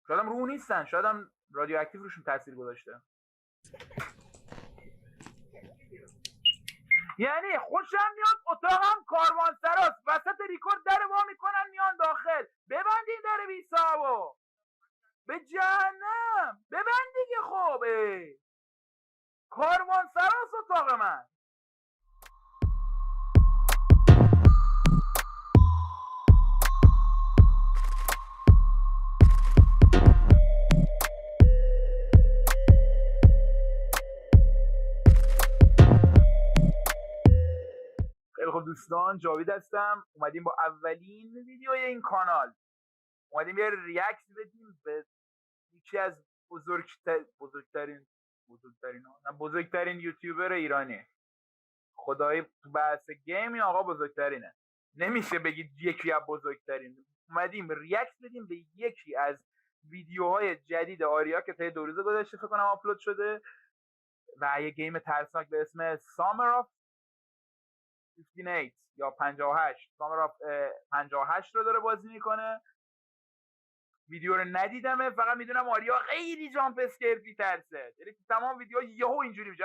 شاید هم رو نیستن، شاید هم رادیواکتیو روشون تاثیر گذاشته. یعنی خوشم میاد اتاقم کاروانسراست، وسط ریکورد در وا میکنن میان داخل. ببندین در بی صاحبو، به جهنم ببند دیگه. خب کاروانسراست اتاق من. خیلی خب دوستان، جاوید هستم. اومدیم با اولین ویدیوی این کانال، اومدیم یه ریاکت بدیم به یکی از بزرگترین یوتیوبر ایرانی. خدای تو بحث گیم آقا بزرگترینه، نمیشه بگید یکی از بزرگترین. اومدیم ریاکت بدیم به یکی از ویدیوهای جدید آریا که طی 2 روز گذشته فکر کنم آپلود شده و یه گیم ترسناک به اسم سامر آف 58 یا 58 سامر آف 58 رو داره بازی میکنه. ویدیو رو ندیدمه، فقط میدونم آریا خیلی جامپ اسکیرت میترسه، یعنی تو تمام ویدیوها یهو اینجوری میشه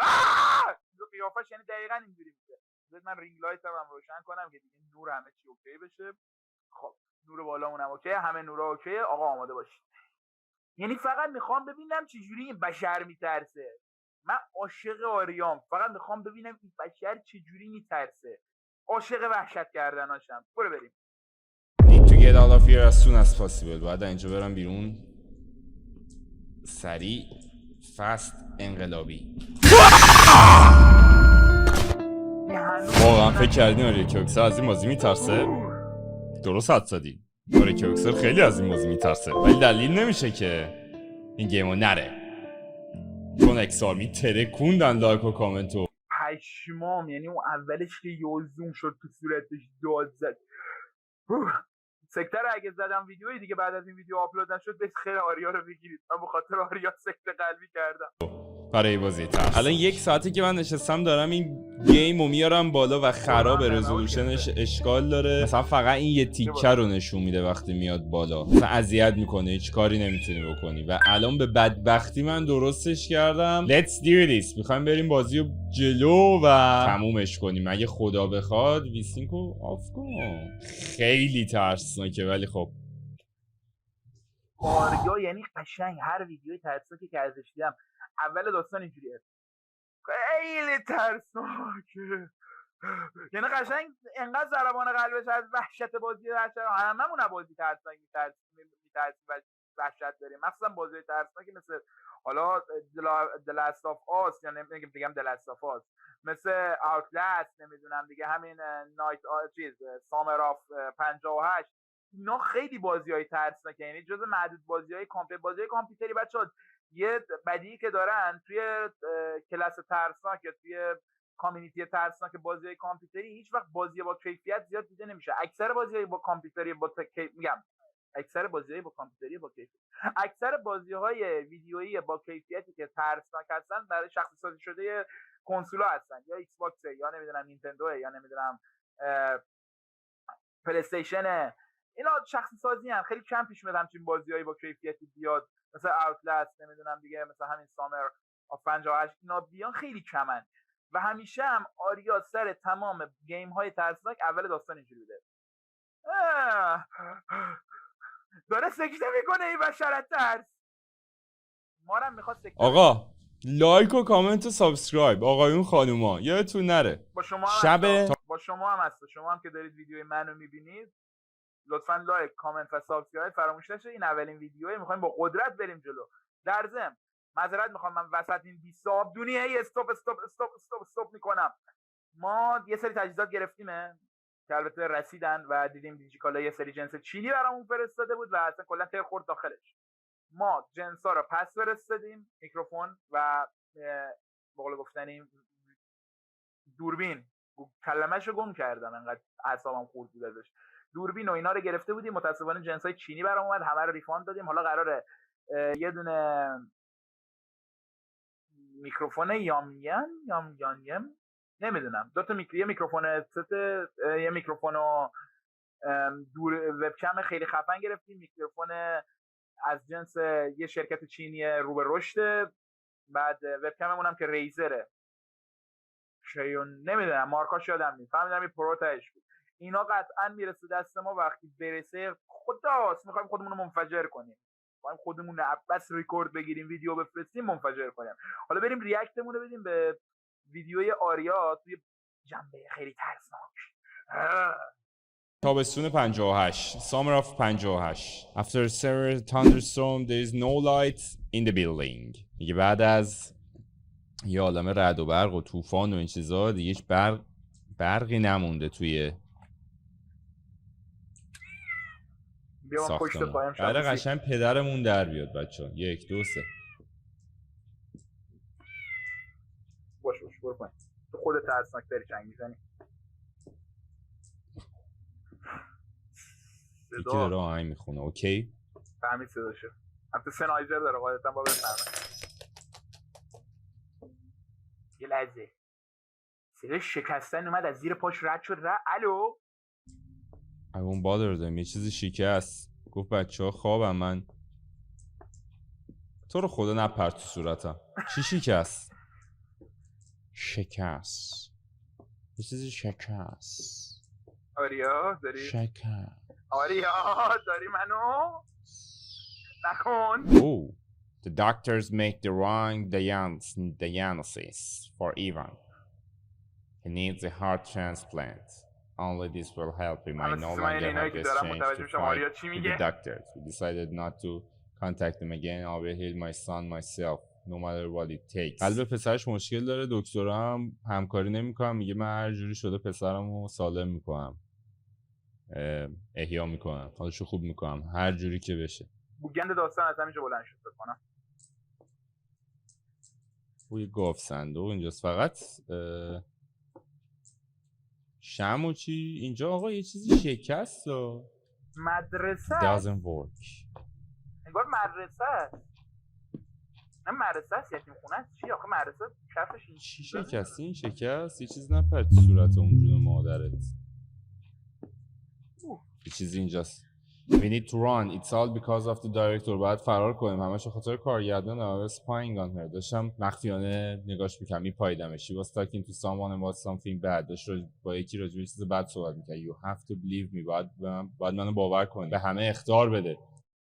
قیافش، یعنی دقیقاً اینجوری میشه. من رینگ لایت هم روشن کنم که دیگه نور همه چی اوکی بشه. خب نور بالامون هم اوکی، همه نورا اوکی. آقا آماده باشید. یعنی فقط میخوام ببینم چجوری این بشر میترسه. من عاشق آریام، فقط میخوام ببینم این بشر چجوری میترسه. عاشق وحشت کردناشم. برو بریم. Need to get out of here as soon as possible. باید اینجا برم بیرون سریع، فست، انقلابی. واقعا فکر کردین آریا کیوکسر از این بازی میترسه؟ درست حد زدی. آریا کیوکسر خیلی از این بازی میترسه، ولی دلیل نمیشه که این گیمو نره. چون اکسارمی ترکوندن لایک و کامنتو. پشمام، یعنی اون اولش که یوزوم شد تو صورتش داد زد. سکته رو اگه زدم ویدیویی دیگه بعد از این ویدیو آپلود نشد، به خیر آریا رو بگیرید. من به خاطر آریا سکته قلبی کردم برای بازی ترس. الان 1 ساعته که من نشستم دارم این گیمو میارم بالا و خراب، رزولوشنش اشکال داره. مثلا فقط این یه تیکه رو نشون میده وقتی میاد بالا، مثلا اذیت میکنه، هیچ کاری نمیتونی بکنی. و الان به بدبختی من درستش کردم. Let's do this. میخوایم بریم بازی رو جلو و تمومش کنیم اگه خدا بخواد. ویسینکو آف کن. خیلی ترسناکه ولی خب آریا یعنی قشنگ هر ویدیوی ترسناکی که ازش دیدم اول داستان اینجوریه، خیلی ترسناکه. یعنی قشنگ انقدر ضربان قلبش از وحشت بازی هممون از بازی ترسناک میترسیم و وحشت داریم، مثلا بازی ترسناکی مثل حالا The Last of Us، یا نمیگم The Last of Us، مثل Outlast، نمیدونم دیگه همین نایت سامر آف 58. اینا خیلی بازی‌های ترسناکه، یعنی جزو معدود بازی‌های کامپیوتری. بچه‌ها یه بدیهی که دارن توی کلاس ترسناک یا توی کامیونیتی ترسناک بازی‌های کامپیوتری، هیچ وقت بازی با کیفیت زیاد دیده نمیشه. اکثر بازی‌های با کامپیوتری اکثر بازی‌های ویدیویی با کیفیتی که ترسناک هستن برای شخصی سازی شده کنسولا هستن، یا ایکس باکس، یا نمیدونم نینتندو، یا نمیدونم پلی استیشن. اینا شخصی سازی هم خیلی کم پیش میاد همچین بازی‌هایی با کیفیتی بیاد، مثل اوتلاست، نمیدونم دیگه، مثل همین سامر آف 58. اینا بیان خیلی کمن. و همیشه هم آریا سر تمام گیم های ترسناک اول داستان اینجوری بوده، داره سکته میکنه این بشرت ترس. ما هم میخواد سکته. آقا لایک و کامنت و سابسکرایب آقایون خانوما یادتون نره. با شما هم هست. شما هم که دارید ویدیوی منو میبینید، لطفاً لایک، کامنت و سابسکرایب فراموش نشه. این اولین ویدیوئه، میخوایم با قدرت بریم جلو. در ضمن معذرت میخوام من وسط این 20 آب دنیایی استاپ میکنم. ما یه سری تجهیزات گرفتیمه که البته رسیدن و دیدیم دیجیکالا یه سری جنس چینی برامون فرستاده بود و اصلا کلا تر خورد داخلش. ما جنسا رو پس فرستادیم، میکروفون و به قول گفتنی دوربین. کلمه‌شو گم کردم انقدر اعصابم خورد بود ازش. دوربین و اینا رو گرفته بودیم، متاسفانه جنسای چینی برام اومد، همه رو ریفاند دادیم. حالا قراره یه دونه میکروفون یام نمیدونم، دو تا یه میکروفون یه میکروفون دور وبکم خیلی خفن گرفتیم، میکروفون از جنس یه شرکت چینی رو به رشد. بعد وبکممون هم که ریزره، نمیدونم مارکاش یادم نیست، فهمیدم یه پرو تهش بود. اینا قطعا میرسه دست ما وقتی برسه خداست میخوایم خودمون رو منفجر کنیم، میخوایم خودمون رو بس ریکورد بگیریم ویدیو بفرستیم منفجر کنیم. حالا بریم ریاکتمون رو بدیم به ویدیوی آریا توی جنبه خیلی ترسناک. تابستون 58 Summer of 58 After a severe thunderstorm there is no light in the building. دیگه بعد از یه عالم رعد و برق و طوفان و این چیزا دیگه هیچ برقی نمونده توی ساختمان. بعد قشنگ پدرمون در بیاد بچه‌ها. 1 2 3 باش برو پایین. تو خودت ترسناک داری چنگ میزنی. یکی داره آهنگ میخونه. اوکی فهمید صداشو. البته سنایزر داره قاعدتا با بفهمه. یه لحظه صدای شکستن اومد از زیر پاش رد شد. الو اون بادر دارم یه چیزی شکست. گفت بچه ها خوابم من. تو رو خدا نپر تو صورتم. چی شکست؟ شکست یه چیزی شکست. آریا داری؟ شکست آریا داری منو؟ نکن. Oh, the doctors make the wrong diagnosis for Ivan. He needs a heart transplant. Only this will help him. I no longer have the strength to fight with the doctors. We decided not to contact them again. I will heal my son myself, no matter what it takes. قلب پسرش مشکل داره. دکترها هم همکاری نمیکنن. میگه من هر جوری شده پسرمو سالم میکنم، احیا میکنم، حالشو خوب میکنم، هر جوری که بشه. بوگند داستان از همینجا بلند شد بکنم. بوی گاف صندوق اینجاست. فقط شم و چی اینجا آقا یه چیزی شکست و مدرسه doesn't work. انگار مدرسه است. نه مدرسه است یتیم خونه است. چی آخه مدرسه کفش این چی شکست؟ این شکست یه چیز نپرد تو صورت اون جون مادرت. یه چیزی اینجاست. We need to run. It's all because of the director. باید فرار کنیم. همش خاطر کارگردان. I was spying on her. داشتم مخفیانه نگاش می‌کردم. میپاییدمش. She was talking to someone about something bad. داشت با یکی راجع به چیز بد صحبت می‌کرد. You have to believe me. باید منو باور کنی. به همه اخطار بده.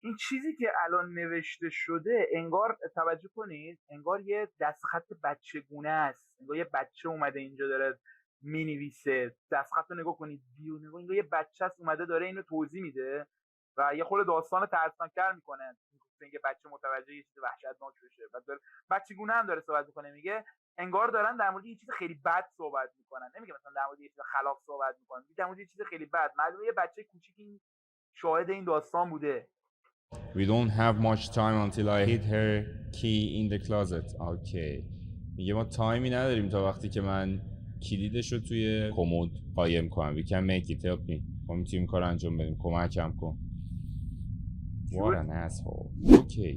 این چیزی که الان نوشته شده انگار توجه کنید انگار یه دستخط بچگونه است. انگار یه بچه اومده اینجا داره مینویسه. دستخط رو نگاه کنید. نگاه انگار یه بچه است اومده داره اینو توضیح میده و یه خورده داستان ترسناک‌تر میکنه. اینکه بچه متوجه یه چیز وحشتناک بشه. بعد بچگونه هم داره صحبت میکنه. میگه انگار دارن در مورد یه چیز خیلی بد صحبت میکنن. نمیگه مثلا در مورد یه چیز خلاف صحبت میکنن. میگه در مورد یه چیز خیلی بد. معلومه یه بچه کوچیک این شاهد این داستان بوده. We don't have much time until I hid her key in the closet. Okay. میگه ما تایمی نداریم تا وقتی که من کلیدشو توی کمد قایم کنم. We can make it. Help me. ما میتونیم کار انجام بدیم. کمکم کن. What an asshole. Okay.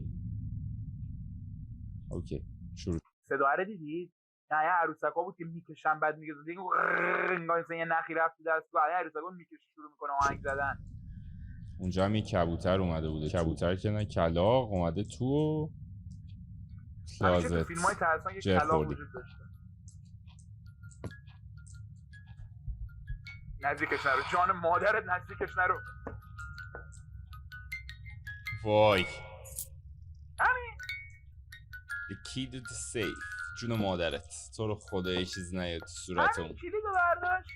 Okay. شروع. صدا رو دیدید؟ نه یه عروسکا بود که میکشن بعد میگه انگار مثلا یه نخی رفت دست تو. یه عروسکا میکشه شروع میکنه آهنگ زدن. اونجا هم یه کبوتر اومده بوده. کبوتر که نه کلاغ اومده تو و کلازت. تو فیلم‌های ترسناک یک کلاغ وجود داشته. نزدیکش نرو. جان مادرت نزدیکش نرو. وای. همین. The key to the safe. جون مادرت. تو رو خدا یه چیز نیاد تو صورت اون. کلیدو برداشت.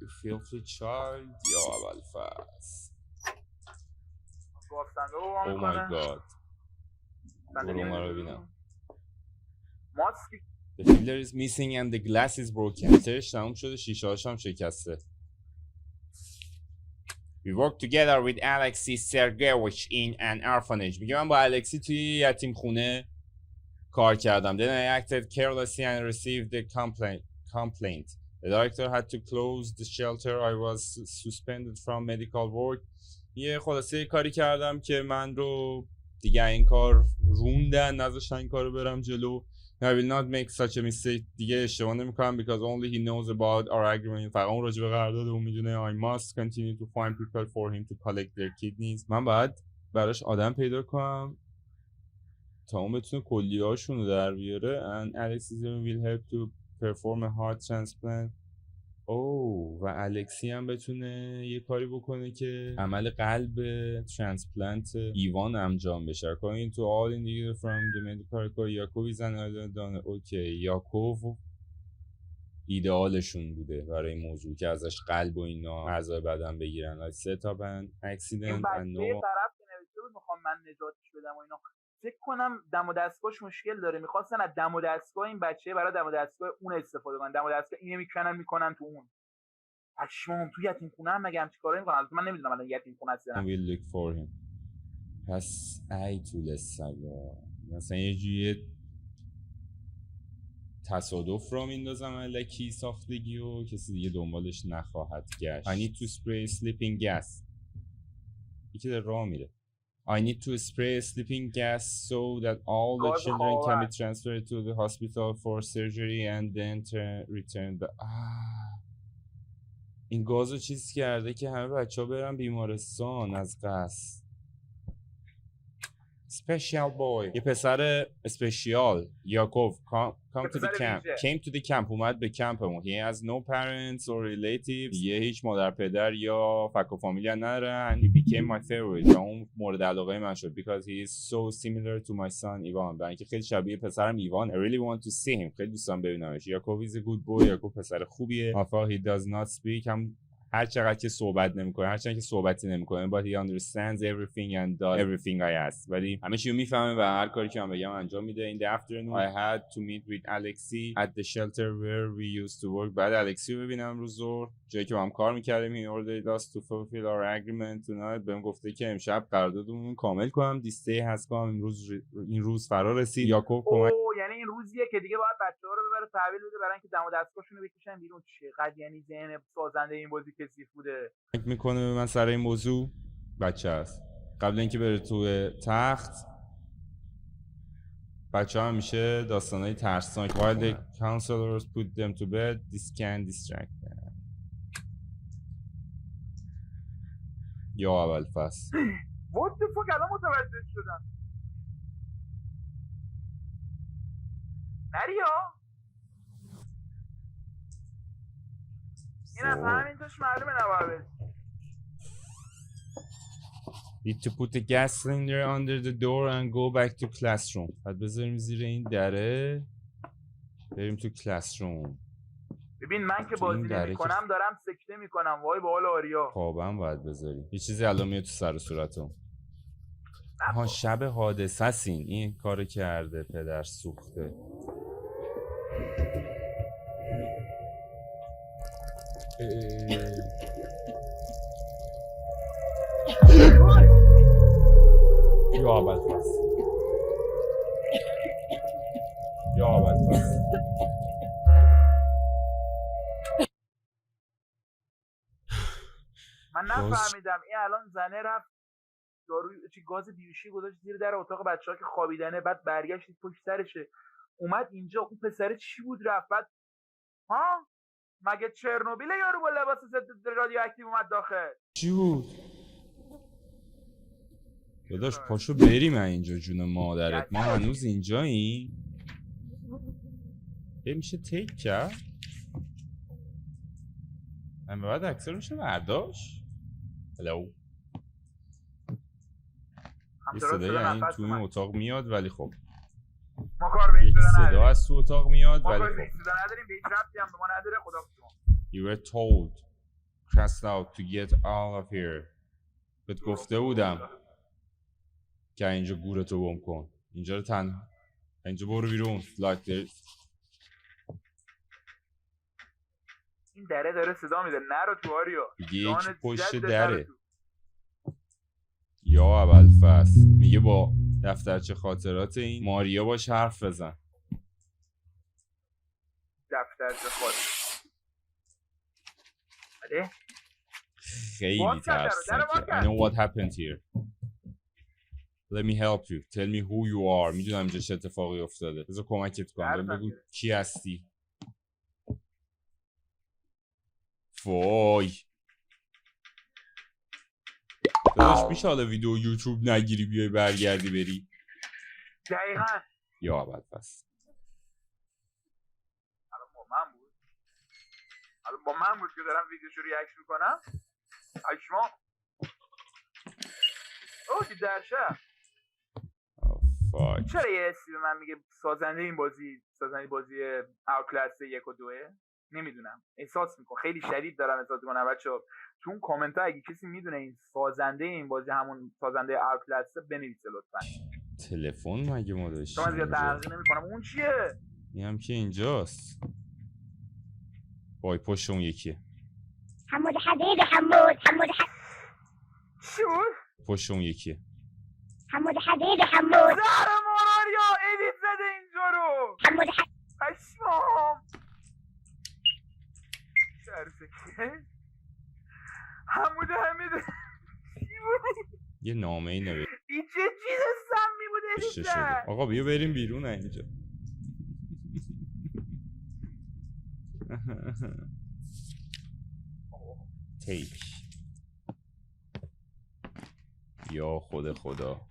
You filthy child. یا اول فصل. Oh my god. برو ما رو ببینم. ماسک. The filter is missing and the glass is broken. فیلترش تموم شده شیشه هاش هم شکسته. We work together with Alexei Sergeyevich in an orphanage. میگه من با الکسی توی یتیم خونه کار کردم. Then I acted carelessly and received the complaint. The director had to close the shelter. I was suspended from medical work. یه خلاصه کاری کردم که من رو دیگه این کار روندن نذاشتن این کارو برم جلو. I will not make such a mistake. دیگه اشتباه نمیکنم because only he knows about our agreement. فقط اون راجع به قرارداد اون میدونه. I must continue to find people for him to collect their kidneys. من باید براش آدم پیدا کنم تا اون بتونه کلیه‌هاشون رو در بیاره. And Alex will help to perform a heart transplant. و الکسی هم بتونه یه کاری بکنه که عمل قلب ترانسپلنت ایوان انجام بشه. According to all indicators from the medical record, یاکوب is an اوکی. یاکوب ایدئالشون بوده برای این موضوع که ازش قلب و اینا اعضای بدن بگیرن. set up an accident and no طرف که نوشته بود میخوام من نجاتش بدم و اینا، فکر کنم دم و دستگاهش مشکل داره، میخواستن از دم و دستگاه این بچه برای دم و دستگاه اون استفاده کنن. دم و دستگاه اینو میکنن تو اون پشمام. تو یتیم خونه هم مگه همچین کارا میکنن؟ البته من نمیدونم الان یتیم خونه است نه. will look for him. پس ای طول سگا مثلا یه جوری تصادف را میندازم الکی ساختگی و کسی دیگه دنبالش نخواهد گشت. I need to spray sleeping gas. یکی در راه میره. I need to spray sleeping gas so that all the children can be transferred to the hospital for surgery and then return the این گازو چیز کرده که همه بچه ها برن بیمارستان از قصد. Special boy. یه پسر اسپشیال. یاکوب come to the camp. Came to the camp. اومد به کمپمون. He has no parents or relatives. یه هیچ مادر پدر یا فک و فامیلی نداره. And he became my favorite. و اون مورد علاقه من شد. Because he is so similar to my son Ivan. برای اینکه خیلی شبیه پسرم ایوان. I really want to see him. خیلی دوستم ببینمش. یاکوب is a good boy. یاکوب پسر خوبیه. Although he does not speak. هر چقدر که صحبت نمیکنه، هر چقدر که صحبتی نمیکنه، but he understands everything and does everything I ask. ولی همه چی رو میفهمه و هر کاری که من بگم انجام میده. In the afternoon I had to meet with Alexi at the shelter where we used to work. بعد الکسی رو ببینم امروز ظهر جایی که با هم کار میکردیم. in order us to fulfill our agreement tonight. بهم گفته که امشب قراردادمون کامل کنم. this day has come. این روز فرا رسید. یاکوب کمک یعنی این روزیه که دیگه باید بچه‌ها رو ببره تحویل بده برای اینکه دم و دستگاهشون رو بکشن بیرون. چقدر یعنی ذهن سازنده این بازی کثیف بوده. میکنه به من سر این موضوع. بچه هست قبل اینکه بره توی تخت بچه ها همیشه داستانهای ترسناک. while the counselors put them to bed this can distract them. یا اول فصل what the fuck الان متوجه شدم. نریا این از همینتاش معلومه نباید. need to put the gas cylinder under the door and go back to classroom. بعد بذاریم زیر این دره بریم تو کلاسروم. ببین من که بازی نمی‌کنم دارم سکته میکنم. وای به حال آریا. خوابم باید بذاریم. یه چیزی الان میاد تو سر و صورتم. آها شب حادثه است. این کارو کرده پدر سوخته. یا اول فصل من نفهمیدم این الان زنه رفت داروی چی گاز بیوشی گذاشت زیر در اتاق بچه‌ها که خوابیدنه، بعد برگشت پشت سرشه اومد اینجا. اون پسره چی بود رفت بعد ها مگه چرنوبیل یارو با لباس رادیواکتیو اومد داخل؟ چی بود؟ داداش پاشو بریم اینجا جون مادرت. ما هنوز اینجاییم. میشه تیک کرد؟ من بعد اکثر میشه برداشت؟ هلو یه صدایی این تو این اتاق میاد ولی خب ما کار به این صدا از تو اتاق میاد ولی خب ما کار به این صدا نداریم. به این ربطی هم به ما نداره. خدا بسیار You were told Crest out to get out of here. بهت گفته بودم که اینجا گورتو گم کن. اینجا رو تنها اینجا برو بیرون. Like this. این دره داره صدا میده. نرو تو آریا. یکی پشت دره. یا اول فصل میگه با دفترچه خاطرات این ماریا باش حرف بزن. دفترچه خاطرات خیلی ترسناکه. I know what happened here. Let me help you. Tell me who you are. میدونم اینجا چه اتفاقی افتاده. بذار کمکت کنم. بهم بگو کی هستی. وای. داداش میشه حالا ویدیو یوتیوب نگیری بیای برگردی بری؟ دقیقاً. یا اول پس. الان با من بود که دارم ویدیوشو ریاکت میکنم. اجما. اوه درشه. فاک. چرا یه اسمی به من میگه سازنده این بازی اوتلاست 1 و 2؟ نمیدونم. احساس میکنم خیلی شدید دارم احساس میکنم بچه‌ها. تو اون کامنت ها اگه کسی میدونه این سازنده این بازی همون سازنده اوتلاست بنویسه لطفا. تلفن مگه ما داشتیم؟ من زیاد تحقیق نمیکنم. اون چیه؟ این هم که اینجاست. وای پشت اون یکیه. حمود حبیب حمود چی بود؟ پشت اون یکیه. حمود حبیب زهر ماراریا ادیت زده اینجا رو. حمود پشمام. شرفکه حمود حمید چی بود؟ یه نامه ای نوشته. این چه چیز سمی بود ادیت زد؟ آقا بیا بریم بیرون اینجا. تیک. یا خدا.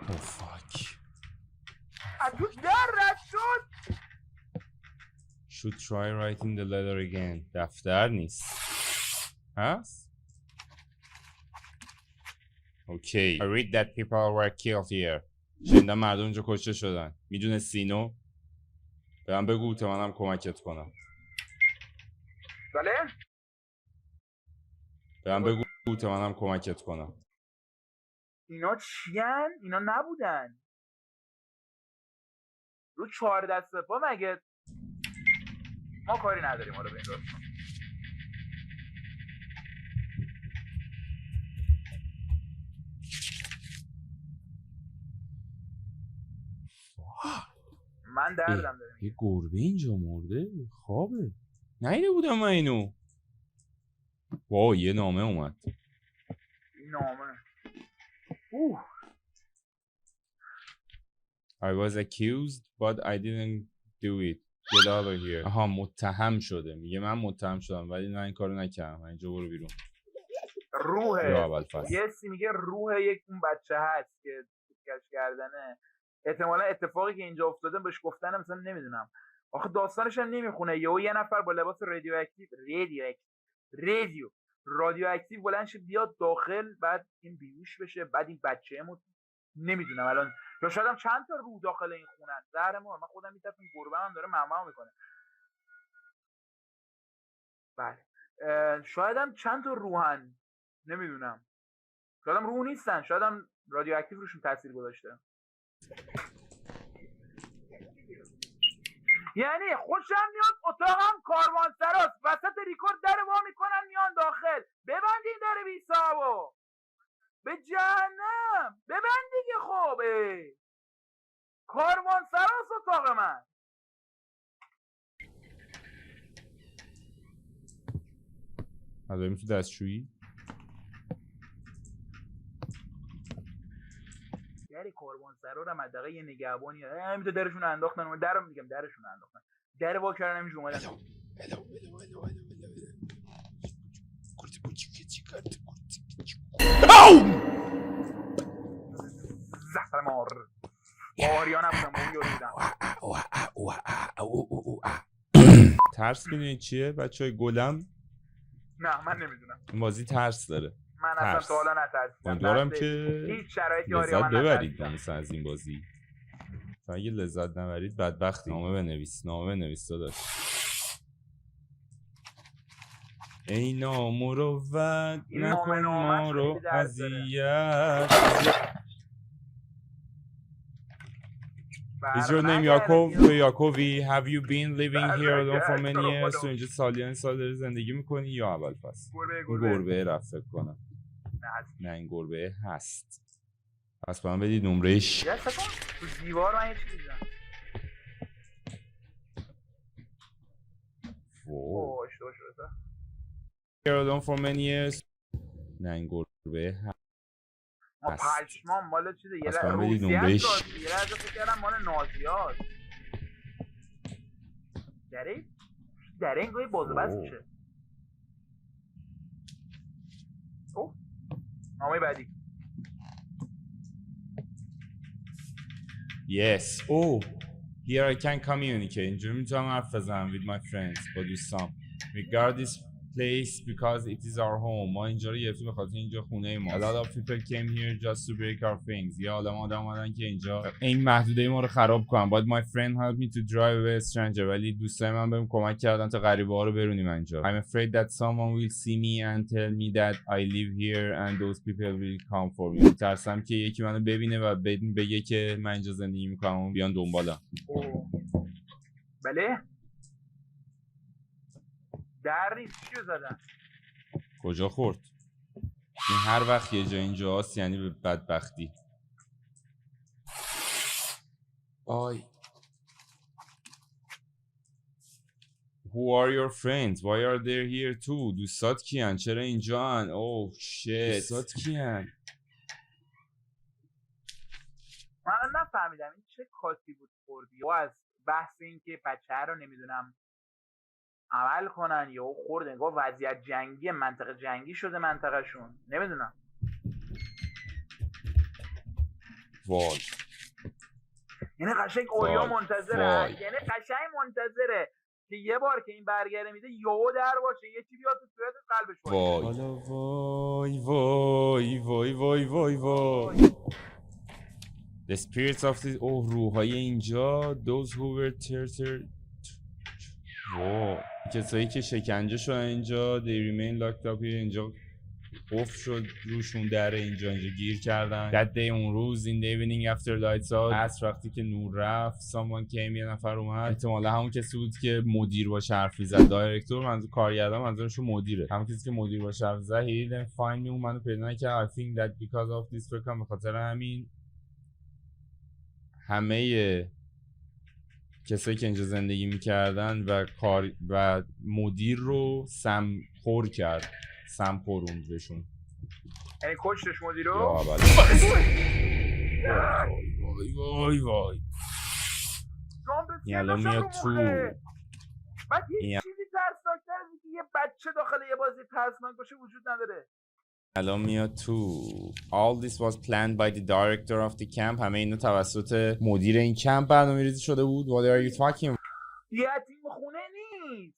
او فاک. از تو در رد شد. Should try writing the letter again. دفتر نیست. هست؟ Okay. I read that people were killed here. شنیدم مردم اینجا کشته شدن. میدونه سینو؟ به من بگو تا منم کمکت کنم. بله؟ به من بگو تا منم کمکت کنم. اینا چیان؟ اینا نبودن. رو 4 دست پا مگه؟ ما کاری نداریم حالا به این راست. من دردم داره. یه گربه اینجا مرده؟ خوابه. نیده بودم من اینو. واو یه نامه اومد. نامه. I was accused but I didn't do it. Get out of here. آها متهم شده. میگه من متهم شدم ولی من این کارو نکردم. اینجا برو بیرون. روح. یه سی میگه روح یک اون بچه هست که کش کردنه. احتمالا اتفاقی که اینجا افتاده بهش گفتن مثلا نمیدونم. آخه داستانش هم نمیخونه. یه نفر با لباس رادیواکتیو بلند شه بیاد داخل بعد این بیهوش بشه بعد این بچه‌مو نمیدونم الان یا شاید هم چند تا روح داخل این خونن. زهر مار من خودم میتونم گربه هم داره معما میکنه. بله شاید هم چند تا روحن نمیدونم. شاید هم روح نیستن. شاید هم رادیواکتیو روشون تاثیر گذاشته. یعنی خوشم میاد اتاقم کاروانسراست وسط ریکورد در وا میکنن میان داخل. ببندین در بی صاحبو به جهنم ببند دیگه. خوبه کاروانسراست اتاق من. داریم تو دستشویی. در کاروانسرا رو حداقل یه نگهبانی همینطور درشون انداختن. اون درو میگم درشون انداختن. در وا کردن همینجوری اومدن. زهر مار آریا نبودم اون یادیدم. ترس میدونی چیه بچهای گلم؟ نه من نمیدونم. این بازی ترس داره. من اصلا تا حالا نترسیدم. امیدوارم که هیچ شرایطی لذت ببرید مثلا از این بازی. اگه لذت نبرید بدبختی. نامه بنویس داداش. ای نامروت نکن ما رو اذیت. Is your name Yakovi? Have you been living here alone for many years? تو اینجا سالیان سال داری زندگی میکنی یا اول پس؟ این گربه رفت فکر کنم. نه این گربه هست. پس با من بدید نمرهش. تو دیوار من یه چیزی دیدم. اشتباه شده. Here alone for many years. نه این گربه هست. ما هست. پشمام مال چیزه یه پس من بدید روسیه نمرهش. هست یه لحظه فکر کردم مال نازیاست دره این گاهی باز و بست میشه اوه نامه بعدی Yes. Oh, here I can communicate. اینجوری میتونم حرف بزنم with my friends با دوستام. Regard this place because it is our home. ما اینجا رو گرفتیم به خاطر اینجا خونه ما. A lot of people came here just to break our things. یه آدم اومدن که اینجا این محدوده ما رو خراب کنن. But my friend helped me to drive away a stranger. ولی دوستای من بهم کمک کردن تا غریبه ها رو برونیم اینجا. I'm afraid that someone will see me and tell me that I live here and those people will come for me. ترسم که یکی منو ببینه و بگه که من اینجا زندگی میکنم و بیان دنبالم. بله در نیست چیو زدن کجا خورد؟ این هر وقت یه جا اینجا هست یعنی به بدبختی. آی Who are your friends? Why are they here too? دوستات کیان؟ چرا اینجا هن؟ Oh shit دوستات کیان؟ من نفهمیدم این چه کاتی بود خوردی یا از بحث این که بچه رو نمیدونم عمل کنن یا خورد انگار وضعیت جنگی منطقه جنگی شده منطقهشون نمیدونم وای یعنی قشنگ اویا منتظره یعنی قشنگ منتظره که یه بار که این برگره میده یهو در باشه یه چی بیاد تو صورت قلبش وای حالا وای وای وای وای وای وای The spirits of the روحای اینجا those who were tortured کسایی که شکنجه شدن اینجا they remain locked up here اینجا قفل شد روشون در اینجا گیر کردن that day اون روز in the evening after lights out عصر وقتی که نور رفت someone came یه نفر اومد احتمالا همون کسی بود که مدیر باشه حرف می‌زد دایرکتور منظور کارگردان منظورشون مدیره همون کسی که مدیر باشه حرف می‌زد he didn't find me اون منو پیدا نکرد I think that because of this فکر کنم به خاطر همین همه کسایی که اینجا زندگی میکردن و کار و مدیر رو سمخور کرد سمخوروند بهشون یعنی کشتش مدیر رو؟ یا اول وای وای وای این الان میاد تو بعد یه چیزی ترسناکتر میگه یه بچه داخل یه بازی ترسناک باشه وجود نداره الان میاد تو All this was planned by the director of the camp همه اینو توسط مدیر این کمپ برنامه‌ریزی شده بود What are you talking یتیم خونه نیست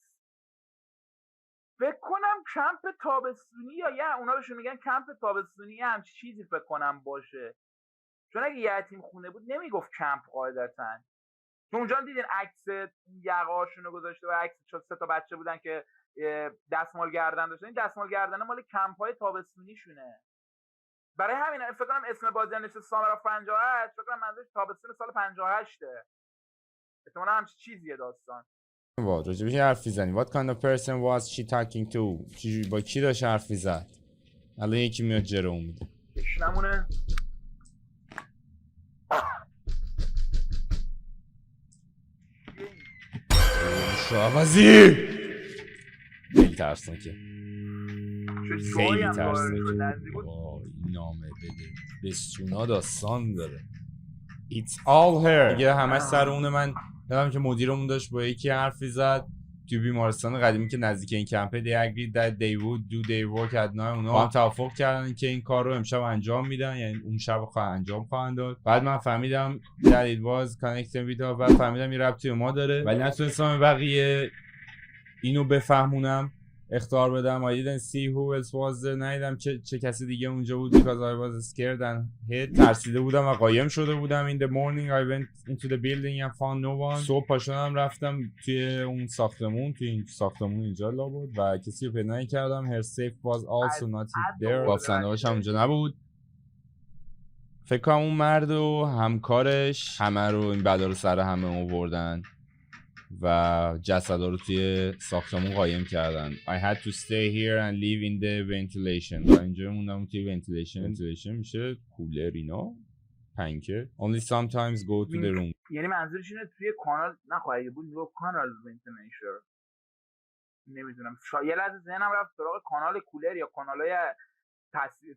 فکر کنم کمپ تابستونی یا اونا بهشون میگن کمپ تابستونی همچی چیزی فکر کنم باشه چون اگه یتیم خونه بود نمیگفت کمپ قاعدتاً چون اونجا دیدین عکس یقه‌هاشون رو گذاشته و عکس 3 تا بچه بودن که دستمال گردن داشتن این دستمال گردن مال کمپ‌های تابستونیشونه برای همین فکر کنم اسم بازی نوشته سامر 58 فکر کنم منظورش تابستون سال 58 احتمالاً همچین چیزیه داستان راجع به حرف می‌زنی What kind of person was she talking to چی با کی داشت حرف می‌زد الان یکی میاد جرو میده نمونه شاهوزی خیلی ترسناکه خیلی ترسناکه نامه بده به سونا داستان داره It's all her دیگه همش سر اونه من یادم که مدیرمون داشت با یکی حرفی زد توی بیمارستان قدیمی که نزدیک این کمپه they agreed that they would do their work at night اونا هم توافق کردن که این کار رو امشب انجام میدن یعنی اون شب انجام خواهند داد بعد من فهمیدم that it was connected with بعد فهمیدم این ربطی ما داره ولی نتونستم بقیه اینو بفهمونم اخطار بدم I didn't see who else was there ندیدم چه کسی دیگه اونجا بود because I was scared and hid ترسیده بودم و قایم شده بودم in the morning I went into the building and found no one صبح پاشدم رفتم توی اون ساختمون توی این ساختمون اینجا لابد و کسی رو پیدا نکردم her safe was also not there بافصندوقش هم اونجا نبود فکر کنم اون مرد و همکارش همه رو این بلا رو سر همه آوردن و جسدا رو توی ساختمون قایم کردن I had to stay here and live in the ventilation و اینجا موندم توی ventilation میشه کولر اینا پنکه only sometimes go to the room یعنی منظورش اینه توی کانال نخواهی بود میگفت کانال ventilation نمیدونم یه لحظه ذهنم رفت سراغ کانال کولر یا کانالای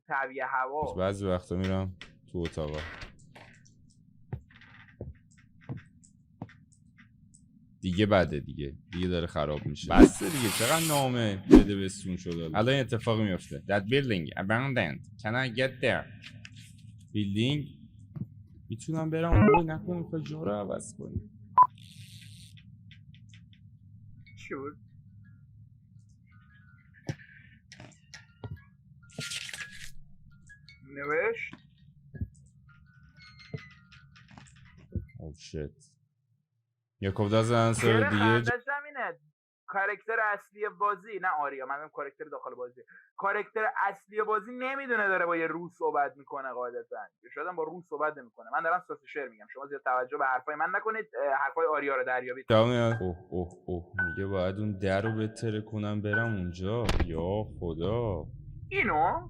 تعبیه هوا. بعضی وقتا میرم تو اتاقا. دیگه بده دیگه داره خراب میشه. بس دیگه چقدر نامه بده بستون شده. الان این اتفاقی میفته. That building abandoned. Can I get there? Building میتونم برم اون نکنم که جا رو عوض کنیم. چی بود؟ نوشت Oh shit. یاکوب دازن سر دیگه زمینه. کاراکتر اصلی بازی، نه آریا، منم کاراکتر داخل بازی، کاراکتر اصلی بازی نمیدونه داره با یه روح صحبت میکنه قاعدتا. شاید با روح صحبت نمیکنه. من دارم ساس شعر میگم، شما زیاد توجه به حرفای من نکنید، حرفای آریا رو دریابید. اوه میگه باید اون در رو بتره کنم برم اونجا. یا خدا اینو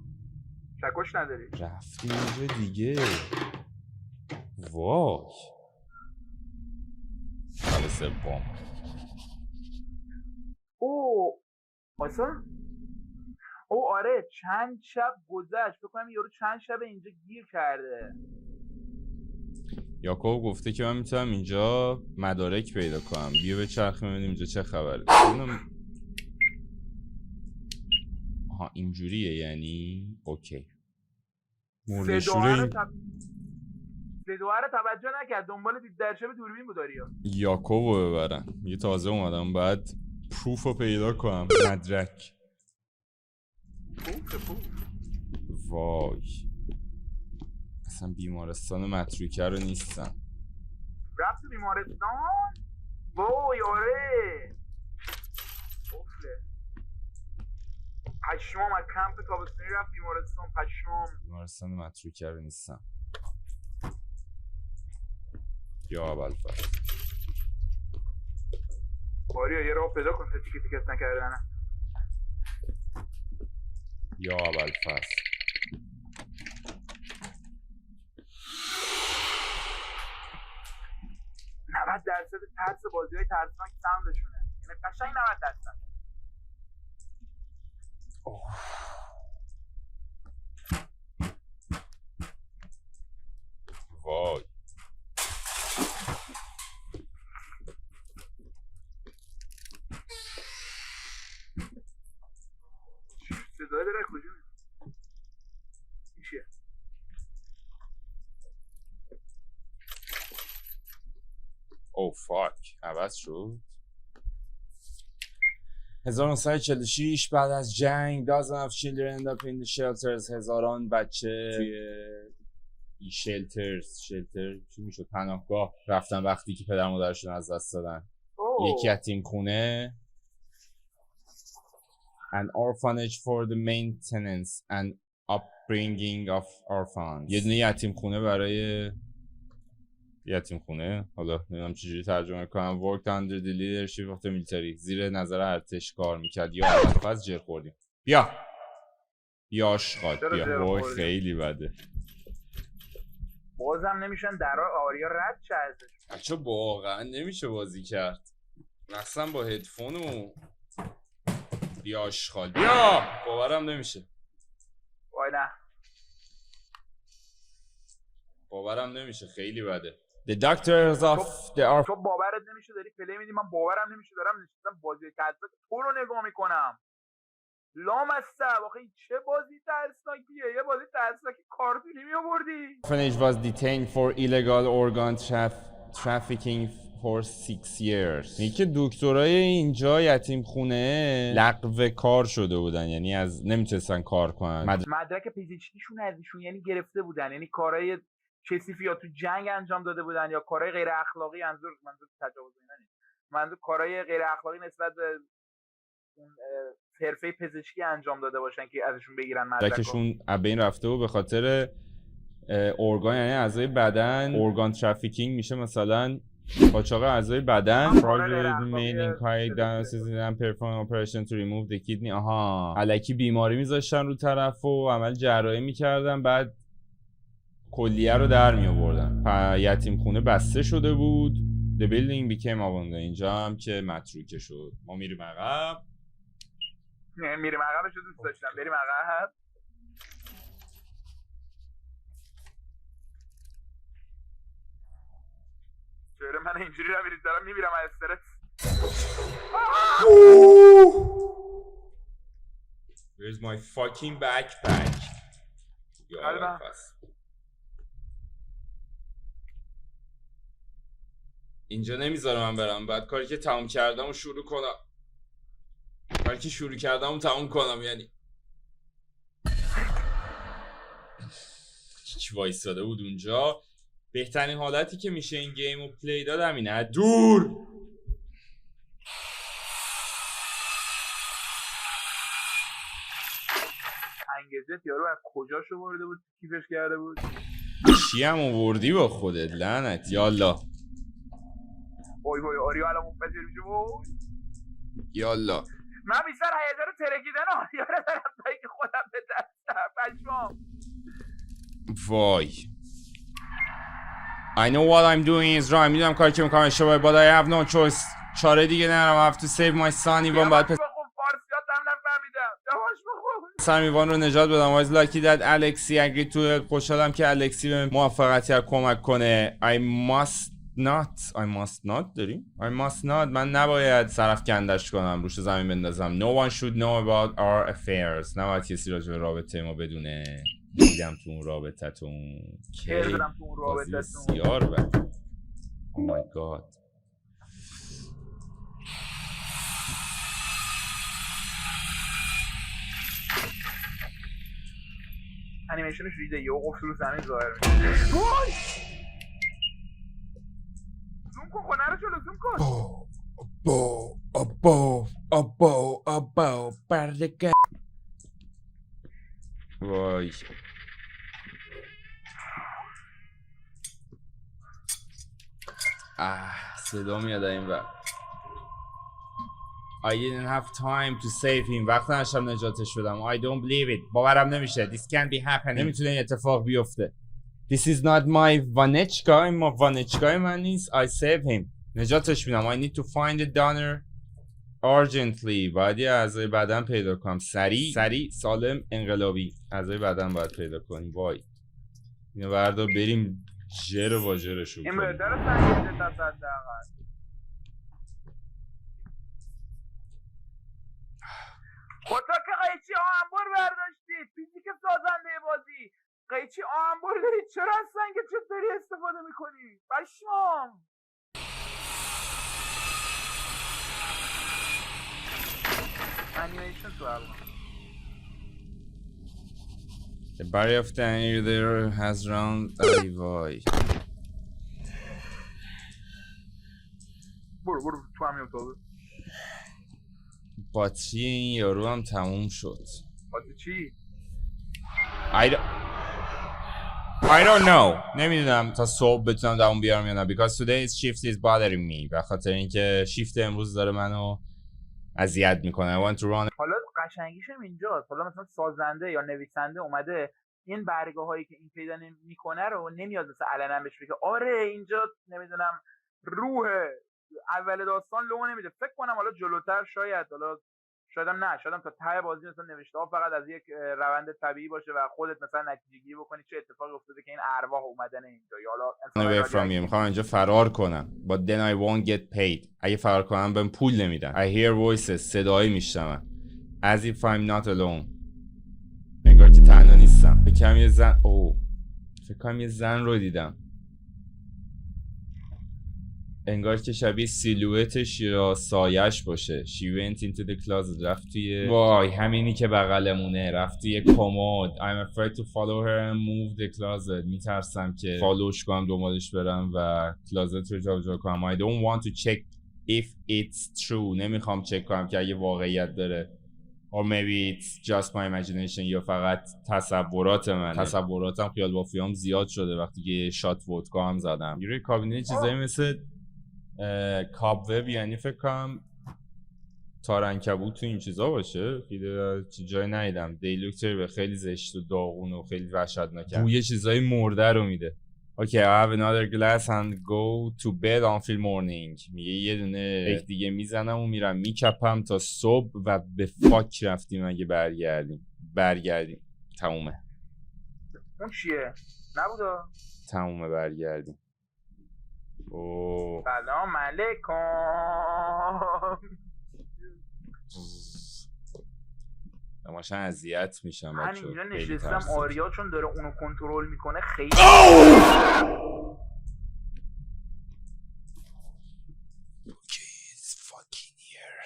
شکوش نداری؟ رفتیم اونجا دیگه. وای حالا سوم. آره چند شب گذشت، فکر کنم یارو چند شب اینجا گیر کرده. یاکوب گفته که من میتونم اینجا مدارک پیدا کنم. بیا به چرخ ببینیم اینجا چه خبره. آها اینجوریه یعنی اوکی. مرده شوره دوباره توجه نکرد، دنبال دید در شب دوربین بود آریا. یاکوبو ببرن. یه تازه اومدم بعد پروف رو پیدا کنم. مدرک. وای اصلا بیمارستان متروکه رو نیستم. رفت تو بیمارستان؟ وای آره افله پشمام، از کمپ تابستانی رفت بیمارستان. پشمام. بیمارستان متروکه رو نیستم. یا ابوالفضل آریا یه راه پیدا کن تا تیکه تیکت نکردنه. یا ابوالفضل 90% ترس بازی‌های ترسناک ساوندشونه، یعنی قشنگ 90%. وای 12 داره کجا میشه؟ او فاک عوض شد. 1946 بعد از جنگ dozens of children end up in the shelters. هزاران بچه توی شلتر چی میشد پناهگاه رفتن وقتی که پدر مادرشون از دست دادن. یک یتیم خونه an orphanage for the maintenance and upbringing of orphans. یه دونه یتیم خونه برای یتیم خونه، حالا نمیدونم چجوری ترجمه کنم. worked under the leadership of the military. زیر نظر ارتش کار میکرد. یا اول جر خوردیم. بیا آشغال بیا. وای خیلی بده. بازم نمیشن درا آریا رد چه ازش. بچه واقعا نمیشه بازی کرد مثلا با هدفون و بیا آشغال بیا. باورم نمیشه. وای نه باورم نمیشه خیلی بده. The doctors of the تو باورت نمیشه داری پلی میدی، من باورم نمیشه دارم نشستم بازی ترسناک تو رو نگاه میکنم. لامصب آخه چه بازی ترسناکیه؟ یه بازی ترسناک کارتونی میآوردی. orphanage was detained for illegal organ trafficking for 6 years. این که دکترای اینجا یتیم خونه لغو کار شده بودن، یعنی از نمیتونستن کار کنن. مدرک پزشکیشون ازشون یعنی گرفته بودن، یعنی کارهای کثیفی یا تو جنگ انجام داده بودن یا کارهای غیر اخلاقی. منظور تجاوز اینا نیست، منظور کارهای غیر اخلاقی نسبت به اون حرفه پزشکی انجام داده باشن که ازشون بگیرن مدرکشون از بین رفته و به خاطر ارگان یعنی اعضای بدن. ارگان ترافیکینگ میشه مثلا قاچاق اعضای بدن. fraudulent mailing cardiac dialysis and perform operation to remove the kidney. آها الکی بیماری میذاشتن رو طرف و عمل جراحی میکردن بعد کلیه رو در میآوردن. یتیم خونه بسته شده بود. The building became abandoned. اینجا هم که متروکه شد. ما میریم عقب. میریم عقبش رو دوست داشتم. بریم عقب. من اینجوری رو دارم میمیرم از استرس. Where's my fucking backpack? قلبم. اینجا نمیذاره من برم. بعد کاری که تموم کردم و شروع کنم. کاری که شروع کردم و تموم کنم یعنی. چی وایستاده بود اونجا. بهترین حالتی که میشه این گیم رو پلی داد همینه. دور. انگیزت یارو از کجاشو برده بود کیفش کرده بود. چی هم آوردی با خودت لعنت یالا. وای وای آریو الان منفجر میشه. وای یالا من بیشتر هیجان رو ترکیدن آریو رو دارم تا اینکه خودم به دستم پشمام. وای I know what I'm doing is wrong. میدونم کاری که میکنم اشتباهه but I have no choice. چاره دیگه ندارم. I have to save my son. ایوان باید پسرم ایوان رو نجات بدم. I was lucky that Alexi agreed to it. خوشحالم که الکسی به موفقیت کمک کنه. I must not داریم؟ I must not. من نباید سرفکندش کنم روش زمین بندازم. No one should know about our affairs. نباید کسی راجع به رابطه ما بدونه. دیدم تو اون رابطتون بازی بسیار بد. Oh my god. انیمیشنش ریده یه قفل رو زمین ظاهر میشه. وای زوم کن خونه رو جلو زوم کن. ابو بردگه. وای صدا میاد این وقت. I didn't have time to save him. وقت نشم نجاتش بدم. I don't believe it. باورم نمیشه. This can't be happening. نمیتونه این اتفاق بیفته. This is not my Vanechka. ما وانچکای من نیست. I save him. نجاتش میدم. I need to find a donor urgently. باید یه اعضای بدن پیدا کنم. سریع سالم انقلابی. اعضای بدن باید پیدا کنیم. وای اینو بردار بریم جر و واجرشو کنیم. این بهتره سنگیده تا صد دقیقه. خودتا که قیچی آهنبر برداشتید فیزیک سازنده بازی قیچی آهنبر دارید چرا از سنگ چطوری استفاده میکنی؟ بشمام انیمیشن تو الان The body of Daniel there has round ای وای برو تو همین اتاقه. باتری این یارو هم تموم شد. باتری چی؟ I don't know. نمیدونم تا صبح بتونم دوام بیارم یا نه because today's shift is bothering me. به خاطر اینکه شیفت امروز داره منو اذیت میکنه. I want to run. حالا قشنگیشم اینجاست. حالا مثلا سازنده یا نویسنده اومده این برگه هایی که این پیدا میکنه رو نمیاد مثلا علنا بهش بگه آره اینجا نمیدونم روح اول داستان لو نمیده. فکر کنم حالا جلوتر شاید شایدم نه شایدم تا ته بازی مثلا نوشته ها فقط از یک روند طبیعی باشه و خودت مثلا نتیجه گیری بکنی چه اتفاقی افتاده که این ارواح اومدن اینجا یا حالا انسان میخوام اینجا فرار کنم but then I won't get paid. اگه فرار کنم بهم پول نمیدن. I hear voices. صدایی میشنوم as if I'm not alone. انگار که تنها نیستم. فکر کنم یه زن رو دیدم. انگار که شبیه سیلویتش یا سایش باشه. She went into the closet. رفت توی وای همینی که بغلمونه. رفت توی کمد. I'm afraid to follow her and move the closet. میترسم که فالوش کنم دنبالش برم و کلازت رو جابجا کنم. I don't want to check if it's true. نمیخوام چک کنم که اگه واقعیت داره. Or maybe it's just my imagination. یا فقط تصورات منه. تصوراتم خیال بافیام زیاد شده وقتی که شات ودکا هم زدم. یه کابینه چیزایی مثل کابوب یعنی فکر کنم تارنکبوت تو این چیزا باشه. خیلی جای ندیدم. دیلوکتر به خیلی زشت و داغون و خیلی وحشتناکه. بوی چیزای مرده رو میده. Okay, I have another glass and go to bed until morning. میگه یه دونه دیگه میزنم و میرم میکپم تا صبح و به فاک رفتیم اگه برگردیم. تمومه. اون چیه؟ نبودا؟ تمومه برگردیم. اوه سلام علیکم. ماشن اذیت میشم من بچه. اینجا خیلی نشستم ترسناک. آریا چون داره اونو کنترل میکنه خیلی Okay, it's fucking here.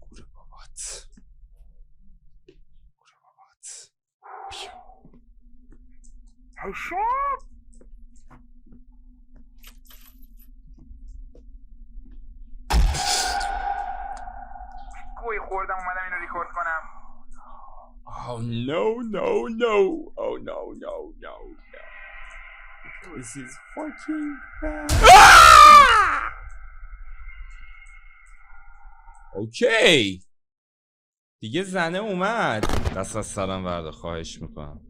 گوره بابات. هشام گوی خوردم اومدم اینو ریکورد کنم. Oh no, no, no. Oh no, no, no, no. This is fucking bad. اوکی دیگه زنه اومد. دست از سرم ورده خواهش میکنم.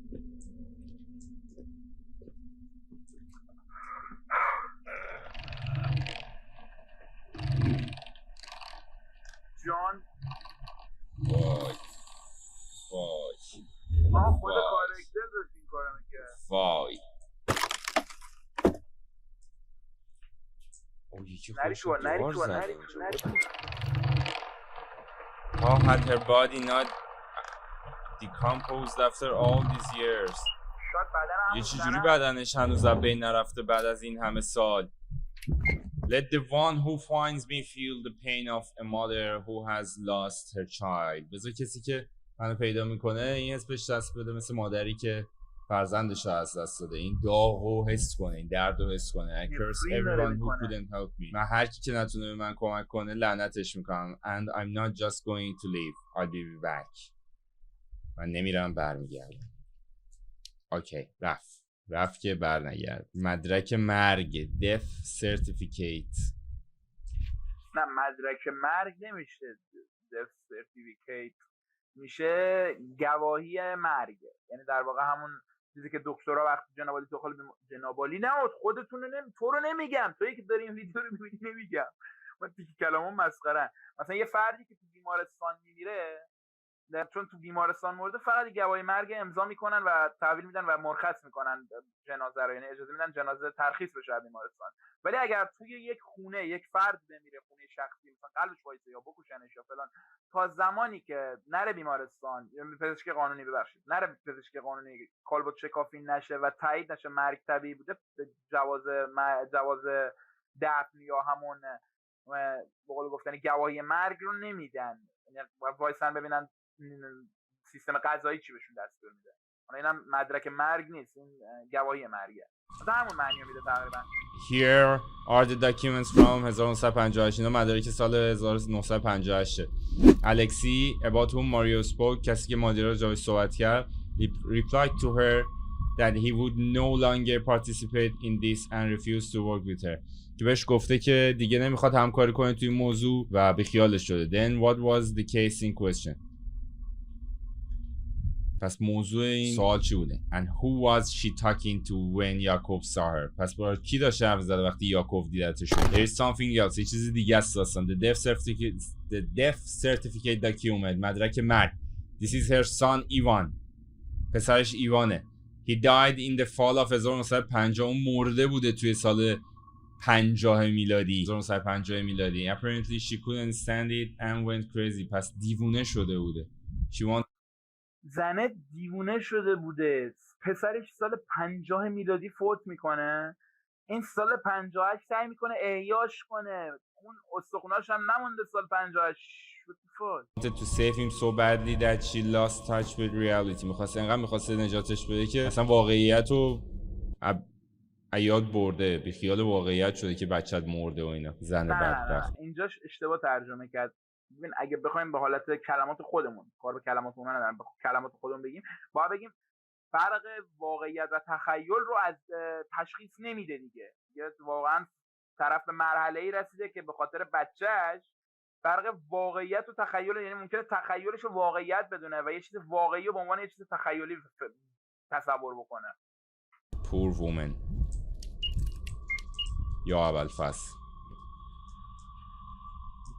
جان وای خود کارکتر داشت این کارو میکرد. وای او یکی نری خودش تو نری دوبار تو زده نری تو نری تو. How had her body not decomposed after all these years? شاید بدنم یه چجوری بدنش هنوز از بین نرفته بعد از این همه سال. Let the one who finds me feel the pain of a mother who has lost her child. بذار کسی که منو پیدا میکنه این حس بهش دست بده مثل مادری که فرزندش رو از دست داده. این داغو حس کنه، این درد رو حس کنه. I curse everyone who couldn't help me. من هر کی که نتونه به من کمک کنه لعنتش میکنم. And I'm not just going to leave. I'll be back. من نمیرم برمیگردم. اوکی رفت که برنگرد. مدرک مرگ death certificate. نه مدرک مرگ نمیشه death certificate، میشه گواهی مرگ. یعنی در واقع همون چیزی که دکترها وقتی جنابالی داخل جنابالی نه خودتون تو رو نمیگم، تویی که داری این ویدیو رو میبینی نمیگم، من تیکی کلامون مسخره. مثلا یه فردی که تو بیمارستان میمیره چون تو بیمارستان مرده فقط گواهی مرگ امضا میکنن و تحویل میدن و مرخص میکنن جنازه رو، یعنی اجازه میدن جنازه ترخیص بشه از بیمارستان. ولی اگر توی یک خونه یک فرد بمیره، خونه شخصی، مثلا قلبش وایسه یا بکشنش یا فلان، تا زمانی که نره بیمارستان یا پزشک قانونی نره پزشک قانونی کالبد شکافی نشه و تایید نشه مرگ طبیعی بوده، جواز دفن یا همون به قول گفتنی گواهی مرگ رو نمیدن. یعنی وایسن ببینن سیستم قضایی چی بهشون دستور میده. حالا اینم مدرک مرگ نیست، این گواهی مرگه. مثلا همون معنی میده تقریبا. Here are the documents from 1958. اینا مدارک سال 1958. الکسی about whom Mario spoke، کسی که ماجرا راجعش صحبت کرد، replied to her that he would no longer participate in this and refused to work with her. که بهش گفته که دیگه نمیخواد همکاری کنه توی این موضوع و بیخیالش شده. Then what was the case in question؟ پس موضوع این سوال چی بوده؟ And who was she talking to when Yakov saw her؟ پس با کی داشته حرف زده وقتی یاکوف دیدتش؟ There is something else. یه چیز دیگه است اصلا. The death certificate document. مدرک مرگ. This is her son Ivan. پسرش ایوانه. He died in the fall of 1950. مرده بوده توی سال 50 میلادی. 1950 میلادی. Apparently she couldn't stand it and went crazy. پس دیوونه شده بوده. She wanted زنه دیوونه شده بوده. پسرش سال 50 میلادی فوت میکنه، این سال 58 سعی میکنه احیاش کنه، اون استخوناش هم نمونده سال 58. wanted to save him so badly that she lost touch with reality. میخواسته نجاتش بده که اصلا واقعیت رو یاد برده، بی خیال واقعیت شده که بچت مرده و اینا. زن بدبخت. اینجاش اشتباه ترجمه کرد. ببین اگه بخوایم به حالت کلمات خودمون، کار به کلمات اونها ندارم، کلمات خودمون بگیم، باید بگیم فرق واقعیت و تخیل رو از تشخیص نمیده دیگه. واقعا طرف به مرحله‌ای رسیده که به خاطر بچه‌اش فرق واقعیت و تخیل، یعنی ممکنه تخیلش رو واقعیت بدونه و یه چیز واقعی رو به عنوان یه چیز تخیلی تصور بکنه. Poor woman. یا ابوالفضل.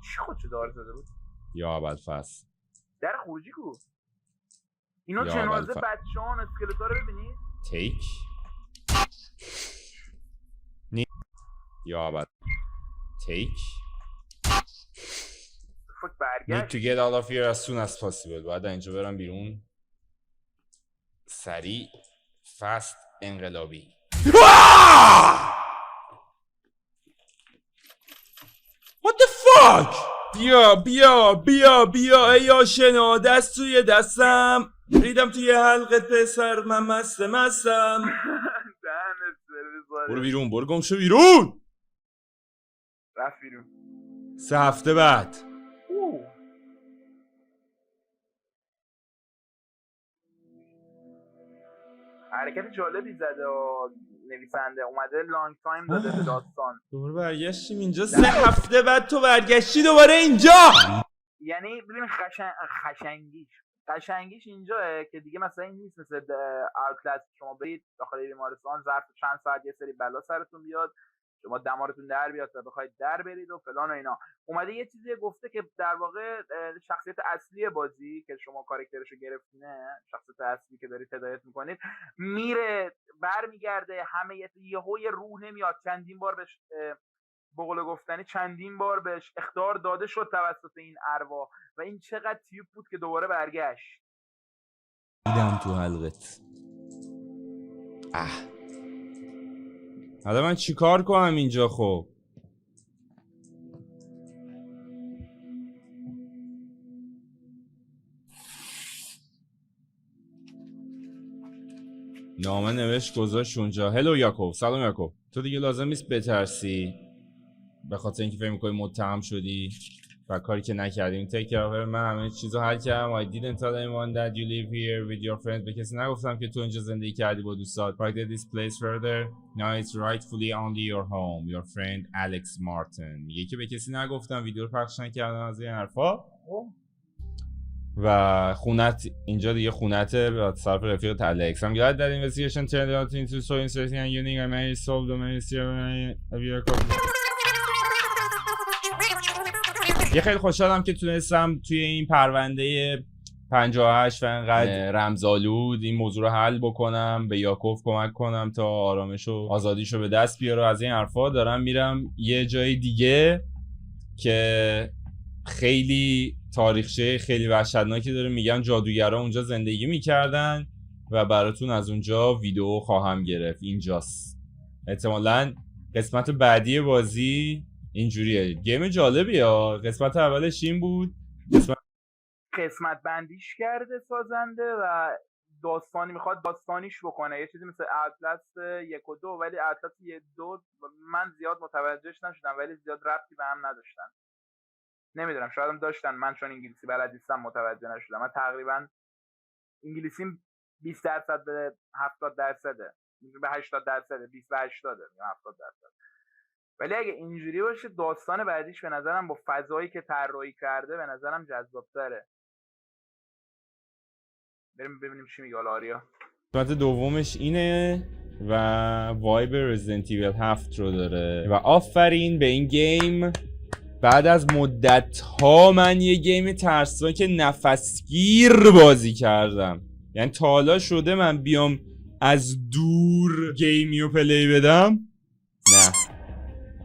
چی خودشو دار زده بود؟ یا ابوالفضل. در خروجی کو اینو یا جنازه اول بچه‌هان اسکلتا رو ببینید تیک یا اول تیک فک need برگشت to get out of here as soon as possible. باید اینجا برم بیرون سریع فست انقلابی. What the fuck؟ بیا بیا بیا بیا ای آشنا دست توی دستم ریدم توی حلقت پسر من مستم دهنت سرویس وارد. برو بیرون برو گم شو بیرون. رفت بیرون 3 هفته بعد حرکت جالبی زده و نویسنده اومده لانگ تایم داده به داستان. دوباره برگشتیم اینجا 3 هفته بعد تو برگشتی دوباره اینجا. یعنی ببین قشنگیش اینجاه که دیگه مثلا این نیست مثل اوتلت شما برید داخل بیمارستان ظرف چند ساعت یه سری بلا سرتون بیاد شما دمارتون در بیاد تا بخواید در برید و فلان و اینا. اومده یه چیزی گفته که در واقع شخصیت اصلی بازی که شما کاراکترشو گرفتینه، شخصیت اصلی که دارید هدایت میکنید میره برمیگرده همه یه روح نمیاد چندین بار بهش به قول گفتنی چندین بار بهش اخطار داده شد توسط این ارواح و این چقدر تیپ بود که دوباره برگشت. دیدم تو حلقت. حالا من چیکار کنم اینجا خب؟ نامه نوشت گذاشت اونجا. هلو یاکوب، سلام یاکوب. تو دیگه لازم نیست بترسی به خاطر اینکه فکر می‌کنی متهم شدی و کاری که نکردیم. take care of her. من همه چیزو حل کردم. I didn't tell anyone that you live here with your friends. به کسی نگفتم که تو اینجا زندگی کردی با دوستات. Protect this place further. Now it's rightfully only your home. Your friend Alex Martin. میگه که به کسی نگفتم، ویدیو رو پخش نکردم از این حرفا. و خونت اینجا دیگه خونته به طرف رفیق الکس. I'm glad that investigation turned out into so interesting and unique. I managed to solve the mystery. یه خیلی خوشحالم که تونستم توی این پرونده 58 و انقدر رمزآلود این موضوع رو حل بکنم، به یاکوف کمک کنم تا آرامش و آزادیشو به دست بیاره. از این حرفا دارم میرم یه جای دیگه که خیلی تاریخچه خیلی وحشتناکی داره. میگن جادوگرا اونجا زندگی میکردن و براتون از اونجا ویدیو خواهم گرفت. اینجاست احتمالاً قسمت بعدی بازی. اینجوریه گیم جالبیه. قسمت اولش این بود، قسمت بندیش کرده سازنده و داستانی میخواد داستانیش بکنه، یه چیزی مثل اطلس 1 و 2 ولی اطلس 2 من زیاد متوجهش نشدم ولی زیاد ربطی به هم نداشتن. نمیدونم شاید هم داشتن، من چون انگلیسی بلد نیستم متوجه نشدم. من تقریبا انگلیسیم 20% به 70%، به 80%، 20 به 80 یا 70%. ولی اگه اینجوری باشه داستان بعدیش به نظرم با فضایی که طراحی کرده به نظرم جذاب‌تره. بریم ببینیم چی میگه آریا. قسمت دومش اینه و وایب رزیدنت ایول 7 رو داره و آفرین به این گیم. بعد از مدت ها من یه گیم ترسناک نفسگیر بازی کردم. یعنی تا حالا شده من بیام از دور گیمیو پلی بدم؟ نه.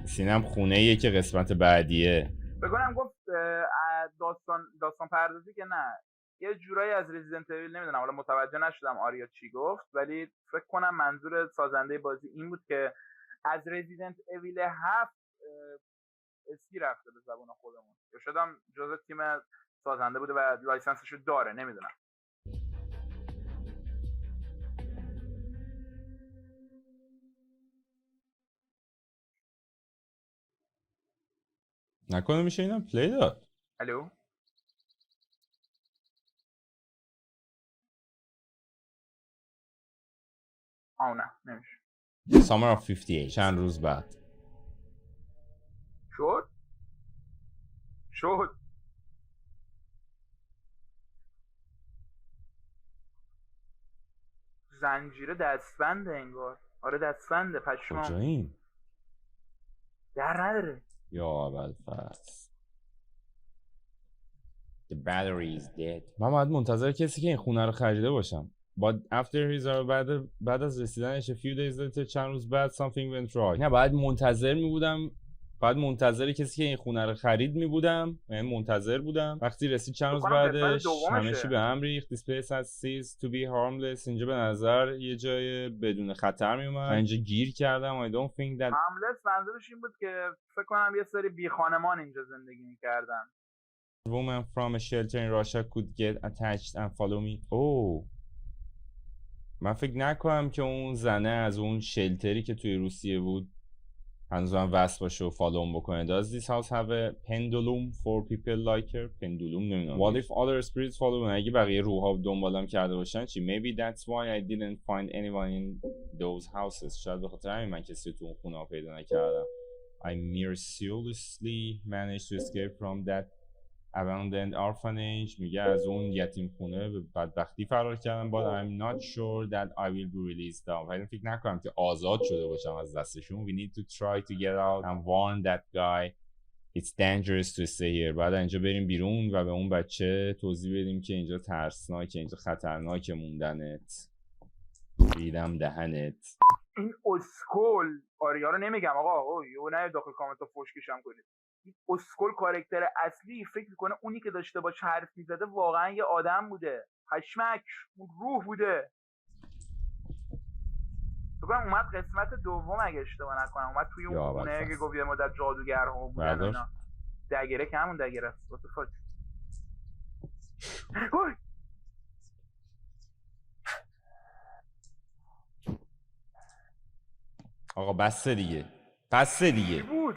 سینم خونه یه که قسمت بعدیه. بگم گفت داستان پردازی که نه. یه جورایی از رزیدنت ایول نمیدونم، حالا متوجه نشدم آریا چی گفت ولی فکر کنم منظور سازنده بازی این بود که از رزیدنت ایول 7 اسکی رفته به زبان خودمون یا شدم جزء تیم سازنده بوده و لایسنسشو داره، نمیدونم. نکنه میشه اینم پلی داد. الو نه نمیشه. Summer of 58 چند روز بعد شد زنجیره دستبنده انگار. آره دستبنده پشمام. کجا این؟ در نداره یا اول فصل The battery is dead. من باید منتظر کسی که این خونه رو خریده باشم. But after his بعد از رسیدنش a few days later چند روز بعد something went wrong. نه باید منتظر میبودم. بعد منتظر کسی که این خونه رو خرید میبودم. یعنی منتظر بودم. وقتی رسید چند روز بعدش همه چی به هم ریخت. This place has ceased to be harmless. اینجا به نظر یه جای بدون خطر میومد. من اینجا گیر کردم. I don't think that harmless منظورش این بود که فکر کنم یه سری بی خانمان اینجا زندگی میکردن. woman from a shelter in Russia could get attached and follow me. Oh. من فکر نکنم که اون زنه از اون شلتری که توی روسیه بود هنوزم وصل باشه و فالوم بکنه. Does this house have a pendulum for people like her? pendulum نمیدونم. What if other spirits follow me? اگه بقیه روح‌ها دنبالم کرده باشن چی؟ Maybe that's why I didn't find anyone in those houses. شاید به خاطر همین من کسی تو اون خونه ها پیدا نکردم. I mercilessly managed to escape from that abandoned orphanage. میگه از اون یتیم خونه به بدبختی فرار کردم. But I'm not sure that I will be released now. ولی فکر نکنم که آزاد شده باشم از دستشون. We need to try to get out and warn that guy. It's dangerous to stay here. بعد اینجا بریم بیرون و به اون بچه توضیح بدیم که اینجا ترسناکه، اینجا خطرناکه موندنت. ریدم دهنت. این اسکول آریا رو نمیگم آقا، یهو نه داخل کامنت ها فوش کشم کنید. این اسکول کاراکتر اصلی فکر میکنه اونی که داشته باش حرف میزده واقعا یه آدم بوده. پشمک اون روح بوده. فکر کنم اومد قسمت دوم اگه اشتباه نکنم اومد توی اون خونه که گفت یه مدت جادوگرها بودن اینا. دگره که همون دگره است. واسه فاک. آقا بسه دیگه. بسه دیگه. بود.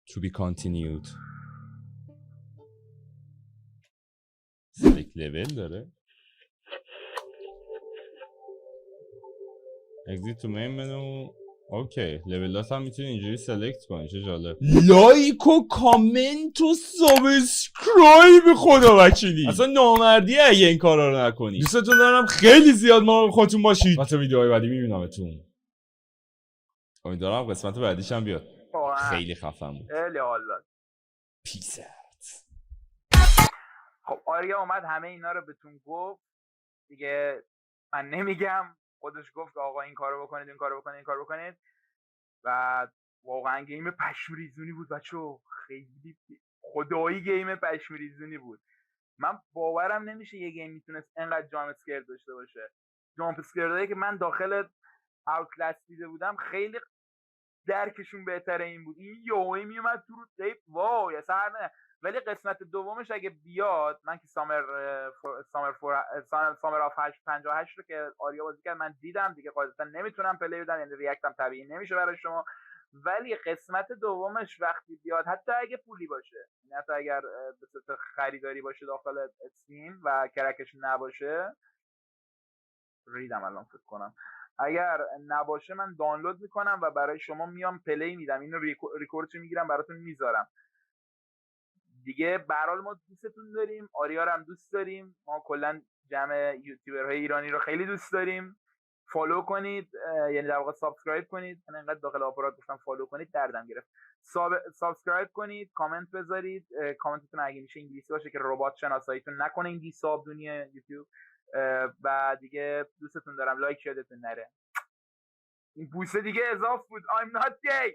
To be continued. Select level داره. Exit to main menu. اوکی لولات هم میتونی اینجوری سلکت کنی. چه جالب. لایک و کامنت و سابسکرایب خدا وکیلی. اصلا نامردیه اگه این کارا رو نکنی. دوستتون دارم خیلی زیاد ما خودتون باشید. تا ویدیوهای بعدی میبینمتون. امیدوارم قسمت بعدیش هم بیاد. خیلی خفن بود. خیلی حال داد. پیس اوت. خب آریا اومد همه اینا رو بهتون گفت. دیگه من نمیگم. خودش گفت آقا این کارو بکنید، این کارو بکنید، این کارو بکنید. و واقعا گیم پشمریزونی بود بچه‌ها. خیلی خدایی گیم پشمریزونی بود. من باورم نمیشه یه گیم میتونست اینقدر جامپ اسکیر داشته باشه. جامپ اسکیرایی که من داخل اوتلاست دیده بودم خیلی درکشون بهتره این بود. این یوهی میومد تو رو تیپ واو یا سر نه. ولی قسمت دومش اگه بیاد، من که سامر آف 58 رو که آریا بازی کرد من دیدم دیگه، قاعدتا نمیتونم پلی بدم، یعنی ریاکتم طبیعی نمیشه برای شما. ولی قسمت دومش وقتی بیاد، حتی اگه پولی باشه، یعنی حتی اگر به صورت خریداری باشه داخل استیم و کرکش نباشه، ریدم الان فکر کنم، اگر نباشه من دانلود میکنم و برای شما میام پلی میدم، اینو ریکوردش میگیرم براتون میذارم دیگه. به هر حال ما دوستتون داریم، آریا رو هم دوست داریم، ما کلا جمع یوتیوبرهای ایرانی رو خیلی دوست داریم. فالو کنید، یعنی در واقع سابسکرایب کنید. من انقدر داخل آپارات گفتم فالو کنید دردم گرفت. سابسکرایب کنید، کامنت بذارید، کامنتتون اگه میشه انگلیسی باشه که ربات شناساییتون نکنه انگلیسی آبدونی یوتیوب. و دیگه دوستتون دارم، لایک یادتون نره. این بوسه دیگه اضافه بود. I'm not gay.